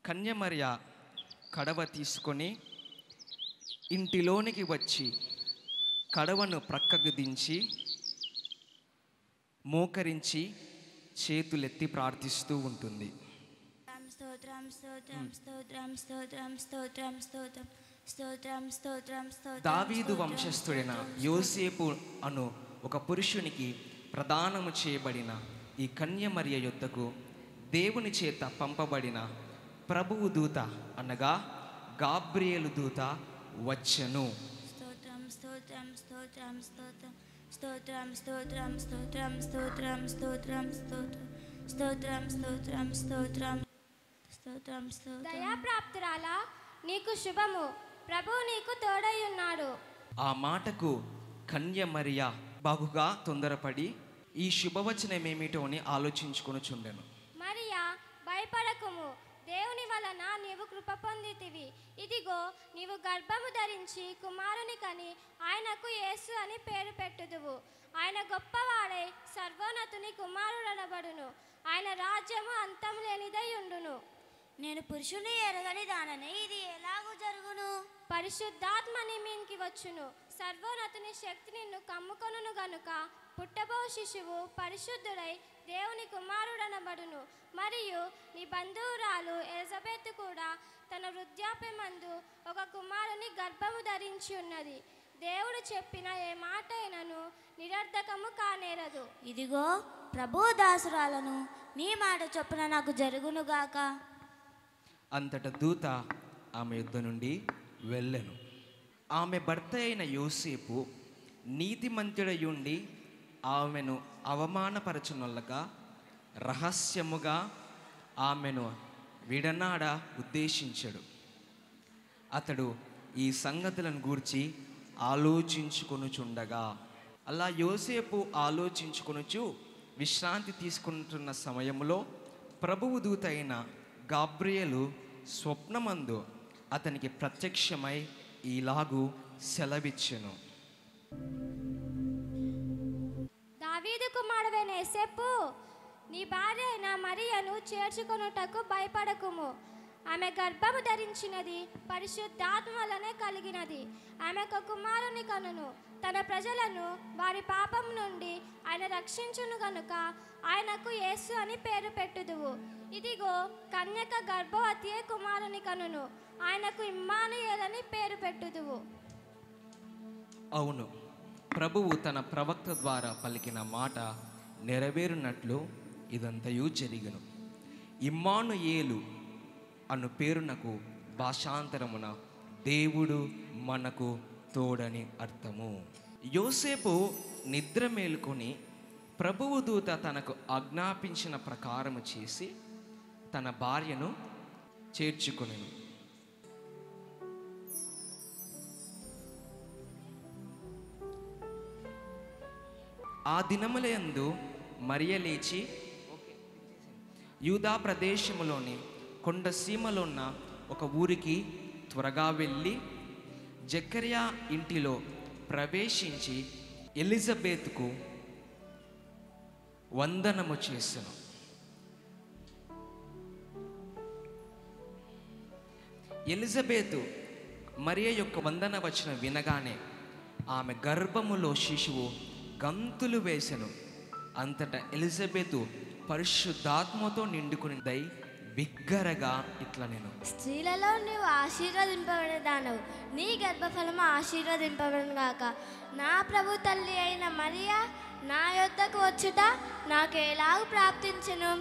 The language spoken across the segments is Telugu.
కన్యమర్య కడవ తీసుకొని ఇంటిలోనికి వచ్చి కడవను ప్రక్కకు దించి మోకరించి చేతులెత్తి ప్రార్థిస్తూ ఉంటుంది. దావీదు వంశస్థుడైన యోసేపు అను ఒక పురుషునికి ప్రదానము చేయబడిన ఈ కన్యమర్య యొద్దకు దేవుని చేత పంపబడిన ప్రభువు దూత అనగా గాబ్రియేలు దూత వచ్చెను. స్తోత్రం స్తోత్రం స్తోత్రం స్తోత్రం స్తోత్రం స్తోత్రం స్తోత్రం స్తోత్రం స్తోత్రం స్తోత్రం స్తోత్రం. దయాప్రాప్తురాలా, నీకు శుభము, ప్రభువు నీకు తోడై ఉన్నాడు. ఆ మాటకు కన్యమర్య బాగుగా తొందరపడి ఈ శుభవచనమేమిటో అని ఆలోచించుకొనుచుండెను. మరియా, భయపడకుము, దేవుని వలన నీవు కృప పొందితివి. ఇదిగో, నీవు గర్భము ధరించి కుమారుని కని ఆయనకు యేసు అని పేరు పెట్టుదువు. ఆయన గొప్పవాడై సర్వోన్నతుని కుమారుడనబడును. ఆయన రాజ్యము అంతం లేనిదై ఉండును. నేను పురుషుని ఎరగని దానని ఇది ఎలాగూ జరుగును? పరిశుద్ధాత్మ నీ మీదికి వచ్చును. సర్వోన్నతుని శక్తి నిన్ను కమ్ముకొనును గనుక పుట్టబో శిశువు పరిశుద్ధుడై దేవుని కుమారుడనబడును. మరియు నీ బంధువురాలు ఎలిజబెత్ కూడా తన వృద్ధాప్యమందు ఒక కుమారుని గర్భము ధరించి ఉన్నది. దేవుడు చెప్పిన ఏ మాట అయినను నిరర్ధకము కానేరదు. ఇదిగో, ప్రభు దాసురాలను, నీ మాట చొప్పున నాకు జరుగునుగాక. అంతట దూత ఆమె యుద్ధ నుండి వెళ్ళెను. ఆమె భర్త అయిన యోసేపు నీతిమంతుడయుండి ఆమెను అవమానపరచునొల్లగా రహస్యముగా ఆమెను విడనాడ ఉద్దేశించడు. అతడు ఈ సంగతులను గూర్చి ఆలోచించుకొనుచుండగా, అలా యోసేపు ఆలోచించుకొనుచు విశ్రాంతి తీసుకుంటున్న సమయంలో ప్రభువు దూత అయిన గాబ్రియేలు స్వప్నమందు అతనికి ప్రత్యక్షమై ఇలాగు సెలవిచ్చెను. దావీదు కుమారుడైన యోసేపు, నీ భార్య అయిన మరియను చేర్చుకొనుటకు భయపడకుము. ఆమె గర్భము ధరించినది పరిశుద్ధాత్మ వలనే కలిగినది. ఆమె ఒక కుమారుని కనును. తన ప్రజలను వారి పాపం నుండి ఆయన రక్షించును గనుక ఆయనకు యేసు అని పేరు పెట్టుదువు. ఇదిగో, కన్యక గర్భవతియే కుమారుని కనును. ఆయనకు ఇమ్మానుయేలని పేరు పెట్టుదువు. అవును, ప్రభువు తన ప్రవక్త ద్వారా పలికిన మాట నెరవేరునట్లు ఇదంతయు జరిగెను. ఇమ్మానుయేలు అను పేరునకు భాషాంతరమున దేవుడు మనకు తోడని అర్థము. యోసేపు నిద్ర మేలుకొని ప్రభువు దూత తనకు ఆజ్ఞాపించిన ప్రకారము చేసి తన భార్యను చేర్చుకొనెను. ఆ దినములందు మరియ లేచి యూదా ప్రదేశములోని కొండ సీమలో ఉన్న ఒక ఊరికి త్వరగా వెళ్ళి జకర్యా ఇంటిలో ప్రవేశించి ఎలిజబెత్కు వందనము చేసెను. ఎలిజబెత్ మరియ యొక్క వందన వచనం వినగానే ఆమె గర్భములో శిశువు గంతులు వేసెను. అంతటా ఎలిజబెత్ పరిశుద్ధాత్మతో నిండుకునిదై బిగ్గరగా ఇట్లా, నేను స్త్రీలలో నీవు ఆశీర్వదింపబడదానవు, నీ గర్భఫలము ఆశీర్వదింపబడను గాక. నా ప్రభు తల్లి అయిన మరియా నా యొద్దకు వచ్చుట నాకు ఎలాగూ ప్రాప్తించెను?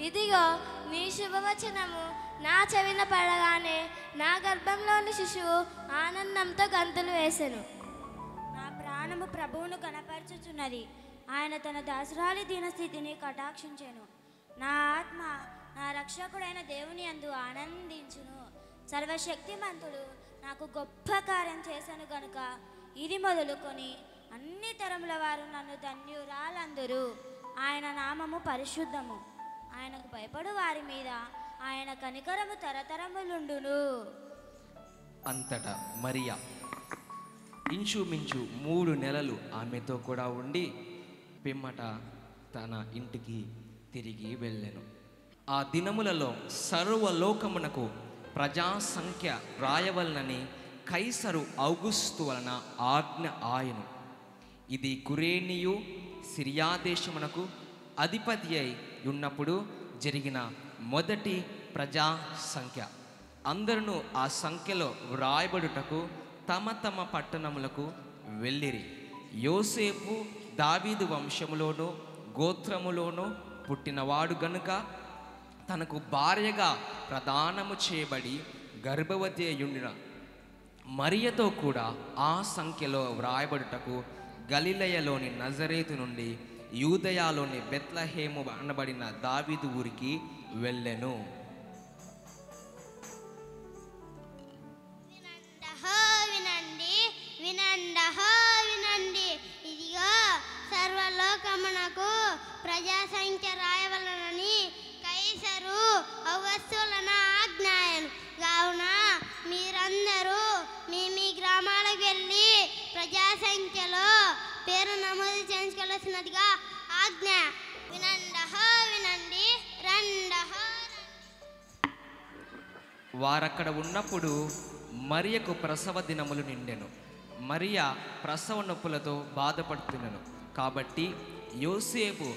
ఇదిగో, నీ శుభవచనము నా చెవిన పడగానే నా గర్భంలోని శిశువు ఆనందంతో గంతులు వేసెను. నా ప్రాణము ప్రభువును కనపరచుచున్నది. ఆయన తన దాసురాలి దీనస్థితిని కటాక్షించెను. నా ఆత్మ నా రక్షకుడైన దేవుని యందు ఆనందించును. సర్వశక్తిమంతుడు నాకు గొప్ప కార్యం చేశాను గనుక ఇది మొదలుకొని అన్ని తరముల వారు నన్ను ధన్యురాలందరూ. ఆయన నామము పరిశుద్ధము. ఆయనకు భయపడు వారి మీద ఆయన కనికరము తరతరములుండును. అంతటా మరియా ఇంచుమించు 3 నెలలు ఆమెతో కూడా ఉండి పిమ్మట తన ఇంటికి తిరిగి వెళ్ళెను. ఆ దినములలో సర్వలోకమునకు ప్రజా సంఖ్య రాయవలనని కైసరు ఔగుస్తు వలన ఆజ్ఞ ఆయను. ఇది కురేనియు సిరియా దేశమునకు అధిపతి అయి ఉన్నప్పుడు జరిగిన మొదటి ప్రజా సంఖ్య. అందరూ ఆ సంఖ్యలో వ్రాయబడుటకు తమ తమ పట్టణములకు వెళ్ళిరి. యోసేపు దావీదు వంశములోనూ గోత్రములోనూ పుట్టినవాడు గనుక తనకు భార్యగా ప్రదానము చేయబడి గర్భవతి అయ్యుండిన మరియతో కూడా ఆ సంఖ్యలో వ్రాయబడుటకు గలిలయలోని నజరేతు నుండి యూదయాలోని బెత్లహేము అనబడిన దావీదు ఊరికి వెళ్ళెను. వినండి వినండి, ఇదిగో సర్వలోకమునకు ప్రజా సంఖ్య రాయవలనని కైసరు ఔగస్తులన ఆజ్ఞాయను. కావున మీరందరూ మీ గ్రామాలకు వెళ్ళి ప్రజా సంఖ్యలో పేరు నమోదు చేయించుకోవాల్సినదిగా ఆజ్ఞ. వినండి రండహో. వారక్కడ ఉన్నప్పుడు మరియకు ప్రసవ దినములు నిండెను. మరియ ప్రసవ నొప్పులతో బాధపడుతున్నను కాబట్టి యోసేపు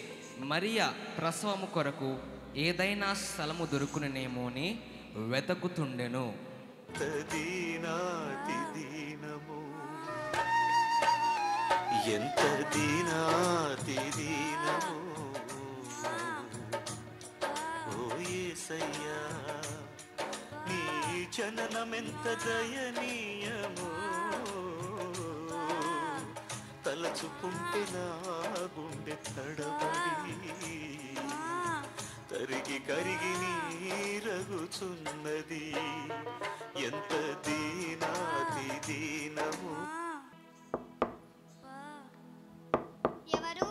మరియ ప్రసవము కొరకు ఏదైనా స్థలము దొరుకునేమో అని వెతుకుతుండెను. ఎంత దీనాతి దీనము ఓ యేసయ్యా, నీ జననమెంత దయనీయమో, తలచుకుంటే నా గుండె తడబడి తరిగి కరిగి నీరగుచున్నది. ఎంత దీనాతి దీనము. ఎవరు?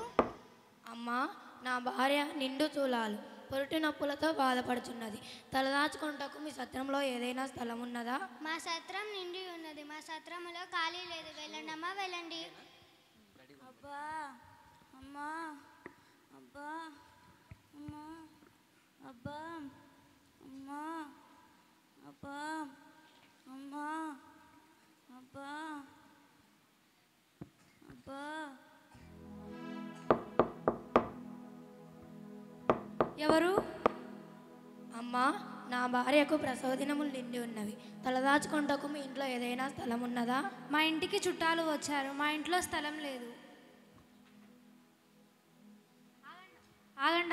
అమ్మా, నా భార్య నిండు తూలాలు పొరుటి నొప్పులతో బాధపడుతున్నది. తలదాచుకుంటకు మీ సత్రంలో ఏదైనా స్థలం ఉన్నదా? మా సత్రం నిండి ఉన్నది. మా సత్రములో ఖాళీ లేదు. వెళ్ళండి అమ్మా, వెళ్ళండి. అబ్బా అమ్మా, అబ్బా అమ్మా, అబ్బా అమ్మా, అబ్బా అమ్మా, అబ్బా అబ్బా. ఎవరు? అమ్మా, నా భార్యకు ప్రసవ దినములు నిండి ఉన్నవి. తలదాచుకుంటకు మీ ఇంట్లో ఏదైనా స్థలం ఉన్నదా? మా ఇంటికి చుట్టాలు వచ్చారు. మా ఇంట్లో స్థలం లేదు.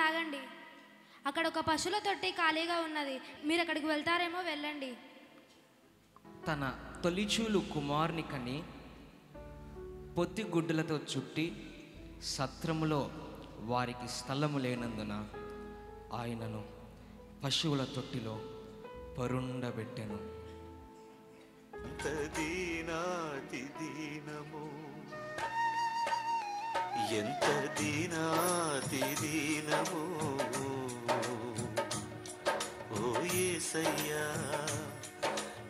ఆగండి, అక్కడ ఒక పశువుల తొట్టి ఖాళీగా ఉన్నది. మీరు అక్కడికి వెళ్తారేమో, వెళ్ళండి. తన తొలిచూలు కుమారుని కని పొత్తిగుడ్డలతో చుట్టి సత్రములో వారికి స్థలము లేనందున ఆయనను పశువుల తొట్టిలో పరుండబెట్టెను. ఎంత దీనాతి దీనము, ఎంత దీనాతి దీనము ఓ యేసయ్యా,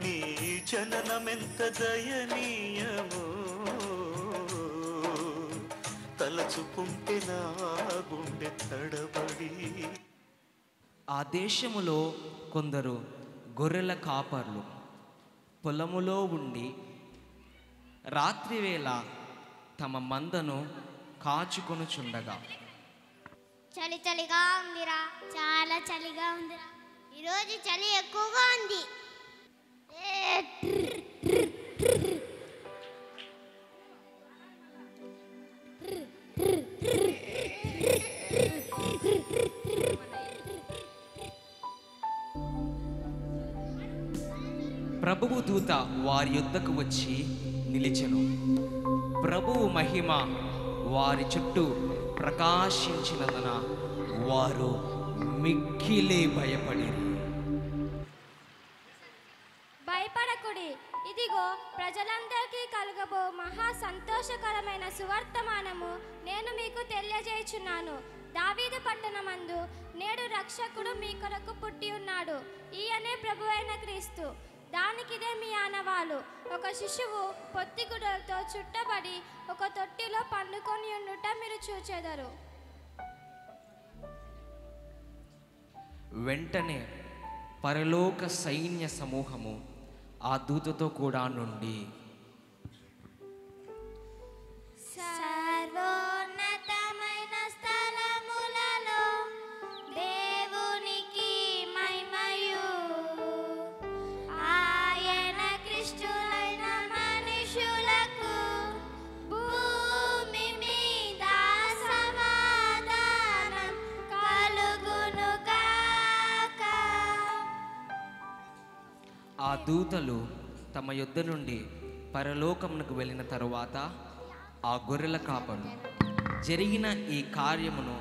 నీ జననమెంత దయనీయమో, తలచుకుంటే నా గుండె తడబడి. ఆ దేశములో కొందరు గొర్రెల కాపర్లు పొలములో ఉండి రాత్రివేళ తమ మందను కాచుకొనుచుండగా, చలిగా ఉందిరా, చాలా చలిగా ఉందిరా. ఈరోజు చలి ఎక్కువగా ఉంది. ప్రభువు దూత వారి యొద్దకు వచ్చి నిలిచెను. ప్రభువు మహిమ వారి చుట్టూ ప్రకాశించినందున వారు మిక్కిలి భయపడిరి. భయపడకుడి, ఇదిగో ప్రజలందరికీ కలుగబో మహా సంతోషకరమైన సువర్తమానము నేను మీకు తెలియజేయుచున్నాను. దావీదు పట్టణమందు నేడు రక్షకుడు మీ కొరకు పుట్టి ఉన్నాడు. ఈయనే ప్రభువైన క్రీస్తు. దానికిదే మీ ఆనవాలు. ఒక శిశువు పొత్తిగుడ్డలతో చుట్టబడి ఒక తొట్టిలో పండుకొని ఉండుట మీరు చూచెదరు. వెంటనే పరలోక సైన్య సమూహము ఆ దూతతో కూడా నుండి సర్వోన్నతమైన స్థలములలో దేవునికి మహిమయు, ఆయన క్రిస్తులైన మనుషులకు భూమి మీద సమాధానం కలుగును గాక. ఆ దూతలు తమ యొద్ద నుండి పరలోకమునకు వెళ్ళిన తరువాత ఆ గొర్రెల కాపరు జరిగిన ఈ కార్యమును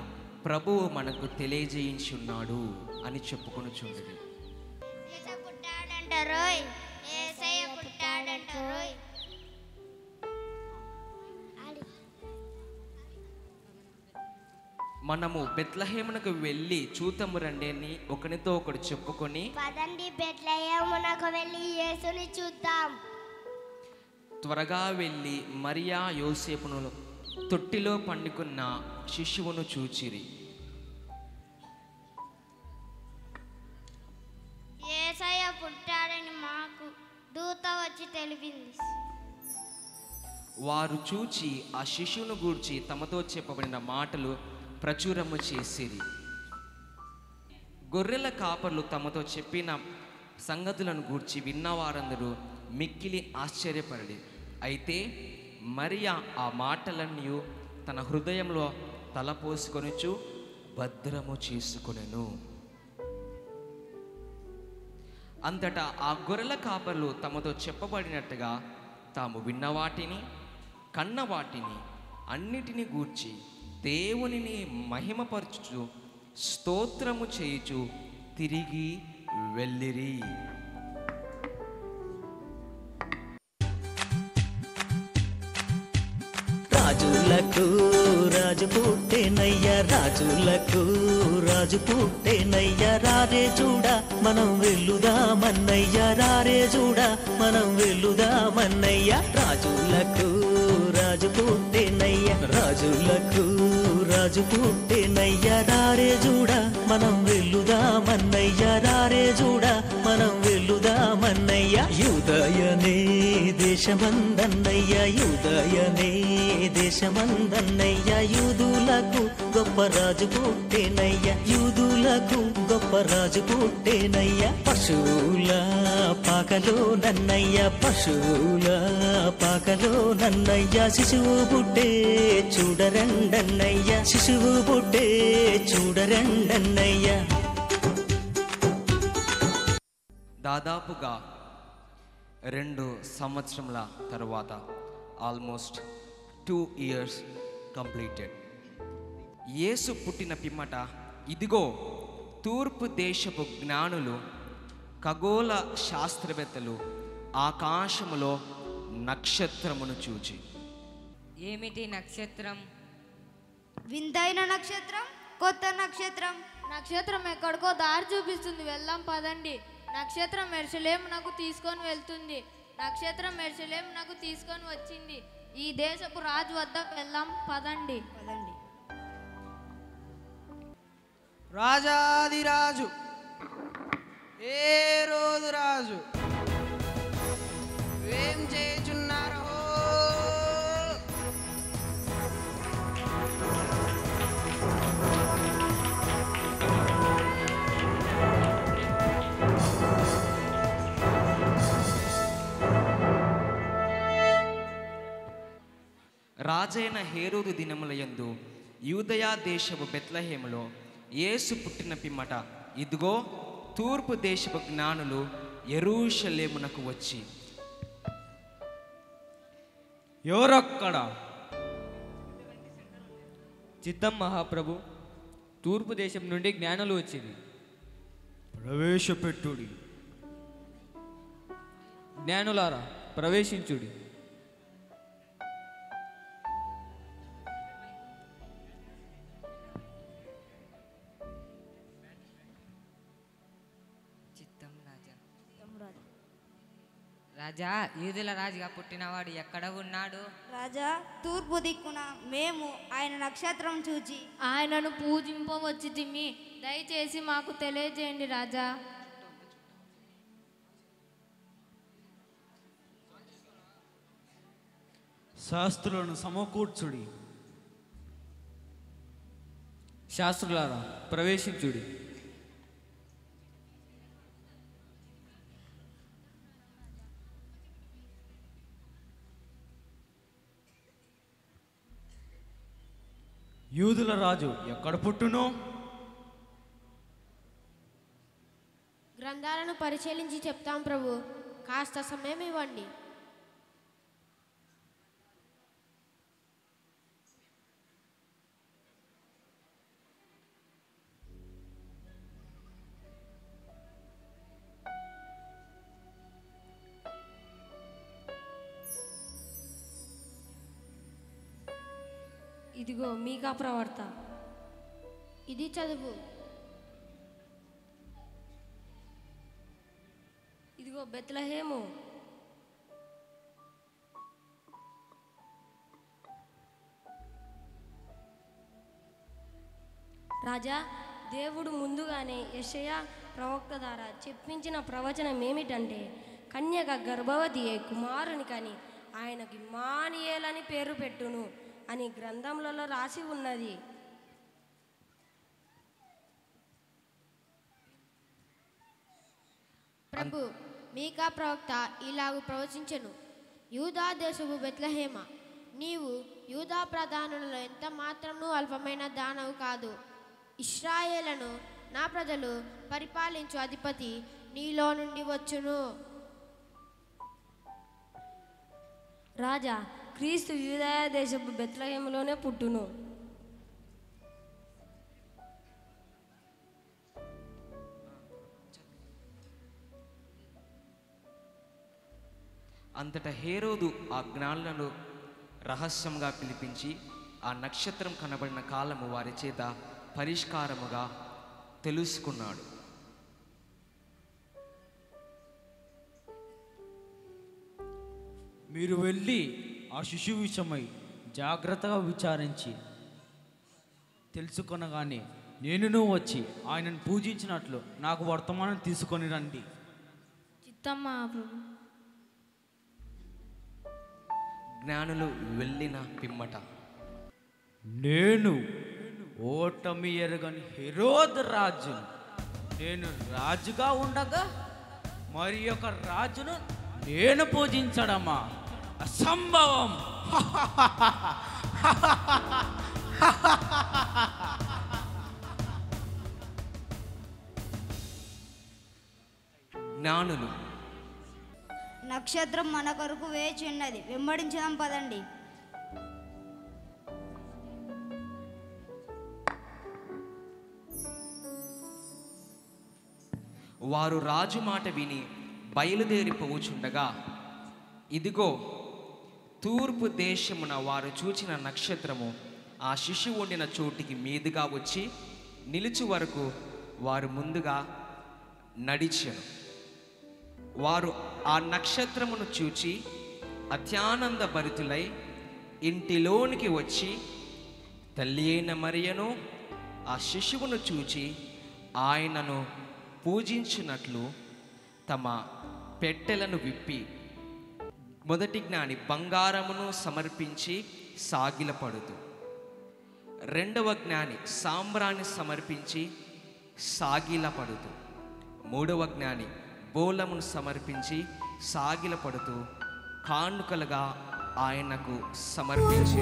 ప్రభువు మనకు తెలియజేయించున్నాడు అని చెప్పుకొనుచుండిరి. యేసు పుట్టాడంటారోయ్, యేసయ్య పుట్టాడంటారోయ్. మనము బెత్లహేమునకు వెళ్ళి చూతము రండి అని ఒకరితో ఒకడు చెప్పుకొని పదండి బెత్లెహేమునకు వెళ్ళి యేసుని చూద్దాం. త్వరగా వెళ్ళి మరియా యోసేపును తొట్టిలో పండుకున్న శిశువును చూచిరి. యేసయ్య పుట్టాడని మాకు దూత వచ్చి తెలిపింది. వారు చూచి ఆ శిశువును గూర్చి తమతో చెప్పబడిన మాటలు ప్రచురము చేసిరి. గొర్రెల కాపర్లు తమతో చెప్పిన సంగతులను గూర్చి విన్నవారందరూ మిక్కిలి ఆశ్చర్యపడి, అయితే మరియా ఆ మాటలన్నీ తన హృదయంలో తలపోసుకొనుచు భద్రము చేసుకొనెను. అంతటా ఆ గొర్రెల కాపర్లు తమతో చెప్పబడినట్టుగా తాము విన్న వాటిని కన్న వాటిని అన్నిటినీ గూర్చి దేవునిని మహిమపరచుచు స్తోత్రము చేయుచు తిరిగి వెళ్ళిరి. రాజులకు రాజు పుట్టేనయ్యా, రాజులకు రాజు పుట్టేనయ్యా, రారే చూడ మనం వెళ్ళుదామన్నయ్యా, రారే చూడ మనం వెళ్ళుదామన్నయ్యా. రాజులకు రాజు పుట్టేనయ్యా, రాజులకు రాజు పుట్టేనయ్యా, రారే చూడ మనం వెళ్ళుదామన్నయ్యా, రారే చూడ మనం వెళ్ళుదామన్నయ్యా. యూదయనే దేశమందన్నయ్యా, యూదయనే దేశమందన్నయ్యా, యూదులకు గొప్ప రాజు పుట్టేనయ్యా, యూదులకు గొప్ప రాజు పుట్టేనయ్యా. పశువుల పాకలో నన్నయ్యా, పశువుల పాకలో నన్నయ్యా, శిశువు పుట్టే చూడరండన్నయ్యా, శిశువు పుట్టే చూడరండన్నయ్యా. దాదాపుగా 2 సంవత్సరముల తరువాత ఆల్మోస్ట్ 2 years కంప్లీటెడ్. యేసు పుట్టిన పిమ్మట ఇదిగో తూర్పు దేశపు జ్ఞానులు ఖగోళ శాస్త్రవేత్తలు ఆకాశములో నక్షత్రమును చూచి. ఏమిటి నక్షత్రం? వింతైన నక్షత్రం, కొత్త నక్షత్రం. నక్షత్రం ఎక్కడికో దారి చూపిస్తుంది, వెళ్దాం పదండి. నక్షత్రం యెరూషలేమునకు తీసుకొని వెళ్తుంది. నక్షత్రం యెరూషలేమునకు తీసుకొని వచ్చింది. ఈ దేశపు రాజు వద్దకు వెళ్దాం పదండి. రాజాదిరాజు ఏ రోజు రాజు ఏం చేయుచున్నారో. రాజైన హేరోదు దినములయందు యూదయా దేశపు బెత్లెహేములో యేసు పుట్టిన పిమ్మట ఇదిగో తూర్పు దేశపు జ్ఞానులు యెరూషలేమునకు వచ్చి. ఎవరక్కడ? చిత్తం మహాప్రభు, తూర్పు దేశం నుండి జ్ఞానులు వచ్చింది. ప్రవేశపెట్టుడి. జ్ఞానులారా ప్రవేశించుడి. రాజా, యూదుల రాజుగా పుట్టినవాడు ఎక్కడ ఉన్నాడు? రాజా, తూర్పు దిక్కున మేము ఆయన నక్షత్రం చూచి ఆయనను పూజింపవచ్చితిమి. దయచేసి మాకు తెలియజేయండి రాజా. శాస్త్రులను సమకూర్చుడి. శాస్త్రులారా ప్రవేశించుడి. యూదుల రాజు ఎక్కడ పుట్టును? గ్రంథాలను పరిశీలించి చెప్తాం ప్రభు, కాస్త సమయం ఇవ్వండి. ఇదిగో మీకా ప్రవర్త. ఇది చదువు. ఇదిగో బెత్లెహేము. రాజా, దేవుడు ముందుగానే యెషయా ప్రవక్త ద్వారా చెప్పించిన ప్రవచనం ఏమిటంటే, కన్యక గర్భవతి అయి కుమారుని కని ఆయనకి ఇమ్మానుయేలని పేరు పెట్టును అని గ్రంథములలో రాసి ఉన్నది. ప్రభు, మీకా ప్రవక్త ఇలాగు ప్రవచించెను. యూదా దేశపు బెత్లెహేమ, నీవు యూదా ప్రధానులలో ఎంత మాత్రము అల్పమైన దానవు కాదు. ఇశ్రాయేలను నా ప్రజలు పరిపాలించు అధిపతి నీలో నుండి వచ్చును. రాజా, క్రీస్తు యూదయ దేశపు బెత్లెహేములోనే పుట్టును. అంతటా హేరోదు ఆ జ్ఞానులను రహస్యంగా పిలిపించి ఆ నక్షత్రం కనబడిన కాలము వారి చేత పరిష్కారముగా తెలుసుకున్నాడు. మీరు వెళ్ళి ఆ శిశువు విషయమై జాగ్రత్తగా విచారించి తెలుసుకొనగానే నేనును వచ్చి ఆయనను పూజించినట్లు నాకు వర్తమానం తీసుకొని రండి. చిత్తమ్మా ప్రభు. జ్ఞానులు వెళ్ళిన పిమ్మట నేను ఓటమి ఎరగని హెరోదు రాజును, నేను రాజుగా ఉండగా మరి ఒక రాజును నేను పూజించడమా? అసంభవం. జ్ఞానులు, నక్షత్రం మన కొరకు వేచి ఉన్నది, వెంబడించదాం పదండి. వారు రాజు మాట విని బయలుదేరిపోవుచుండగా, ఇదిగో తూర్పు దేశమున వారు చూచిన నక్షత్రము ఆ శిశువు ఉండిన చోటికి మీదుగా వచ్చి నిలుచు వరకు వారు ముందుగా నడిచెను. వారు ఆ నక్షత్రమును చూచి అత్యానంద భరితులై ఇంటిలోనికి వచ్చి తల్లి అయిన మరియను ఆ శిశువును చూచి ఆయనను పూజించినట్లు తమ పెట్టెలను విప్పి, మొదటి జ్ఞాని బంగారమును సమర్పించి సాగిలపడుతూ, రెండవ జ్ఞాని సాంబ్రాన్ని సమర్పించి సాగిలపడుతూ, మూడవ జ్ఞాని బోలమును సమర్పించి సాగిలపడుతూ కానుకలుగా ఆయనకు సమర్పించి